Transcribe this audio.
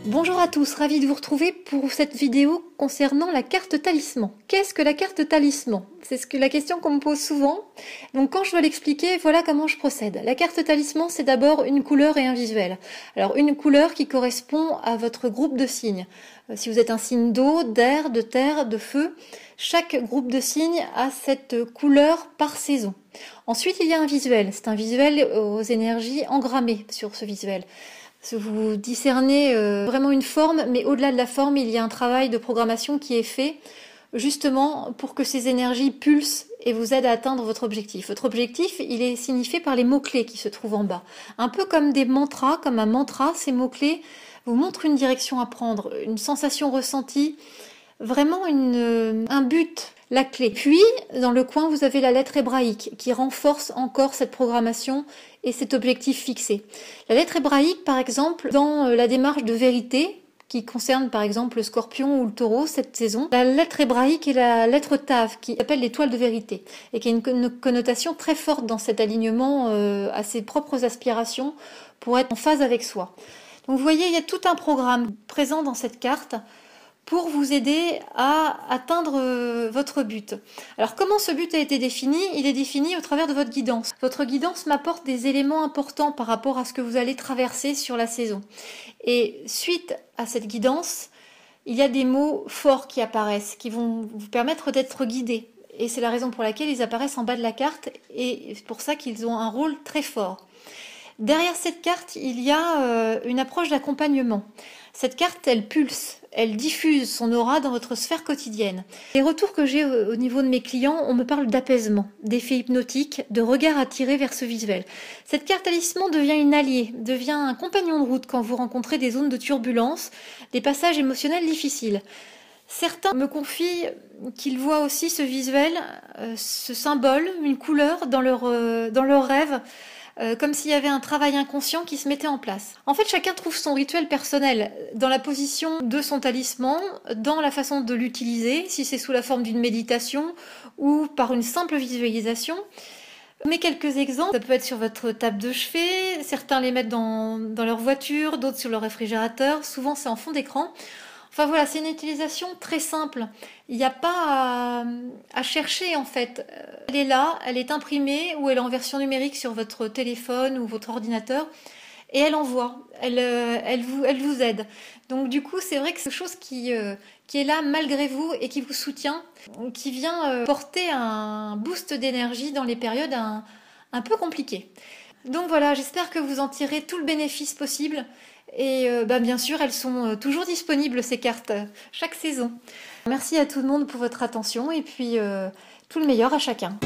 Bonjour à tous, ravi de vous retrouver pour cette vidéo concernant la carte talisman. Qu'est-ce que la carte talisman? C'est la question qu'on me pose souvent. Donc quand je dois l'expliquer, voilà comment je procède. La carte talisman, c'est d'abord une couleur et un visuel. Alors une couleur qui correspond à votre groupe de signes. Si vous êtes un signe d'eau, d'air, de terre, de feu, chaque groupe de signes a cette couleur par saison. Ensuite, il y a un visuel. C'est un visuel aux énergies engrammées sur ce visuel. Vous discernez vraiment une forme, mais au-delà de la forme, il y a un travail de programmation qui est fait justement pour que ces énergies pulsent et vous aident à atteindre votre objectif. Votre objectif, il est signifié par les mots-clés qui se trouvent en bas. Un peu comme des mantras, comme un mantra, ces mots-clés vous montrent une direction à prendre, une sensation ressentie, vraiment un but, la clé. Puis, dans le coin, vous avez la lettre hébraïque qui renforce encore cette programmation et cet objectif fixé. La lettre hébraïque, par exemple, dans la démarche de vérité, qui concerne par exemple le scorpion ou le taureau cette saison, la lettre hébraïque est la lettre Tav, qui s'appelle l'étoile de vérité, et qui a une connotation très forte dans cet alignement à ses propres aspirations pour être en phase avec soi. Donc vous voyez, il y a tout un programme présent dans cette carte pour vous aider à atteindre votre but. Alors comment ce but a été défini? Il est défini au travers de votre guidance. Votre guidance m'apporte des éléments importants par rapport à ce que vous allez traverser sur la saison. Et suite à cette guidance, il y a des mots forts qui apparaissent, qui vont vous permettre d'être guidé. Et c'est la raison pour laquelle ils apparaissent en bas de la carte, et c'est pour ça qu'ils ont un rôle très fort. Derrière cette carte, il y a une approche d'accompagnement. Cette carte, elle pulse, elle diffuse son aura dans votre sphère quotidienne. Les retours que j'ai au niveau de mes clients, on me parle d'apaisement, d'effet hypnotique, de regard attiré vers ce visuel. Cette carte talisman devient une alliée, devient un compagnon de route quand vous rencontrez des zones de turbulence, des passages émotionnels difficiles. Certains me confient qu'ils voient aussi ce visuel, ce symbole, une couleur dans leur rêve, comme s'il y avait un travail inconscient qui se mettait en place. En fait, chacun trouve son rituel personnel dans la position de son talisman, dans la façon de l'utiliser, si c'est sous la forme d'une méditation ou par une simple visualisation. Mais quelques exemples, ça peut être sur votre table de chevet, certains les mettent dans leur voiture, d'autres sur leur réfrigérateur, souvent c'est en fond d'écran. Enfin voilà, c'est une utilisation très simple. Il n'y a pas à chercher en fait. Elle est là, elle est imprimée ou elle est en version numérique sur votre téléphone ou votre ordinateur et elle envoie, elle vous aide. Donc du coup, c'est vrai que c'est quelque chose qui est là malgré vous et qui vous soutient, qui vient porter un boost d'énergie dans les périodes un peu compliquées. Donc voilà, j'espère que vous en tirez tout le bénéfice possible. Et bien sûr, elles sont toujours disponibles, ces cartes, chaque saison. Merci à tout le monde pour votre attention et puis tout le meilleur à chacun.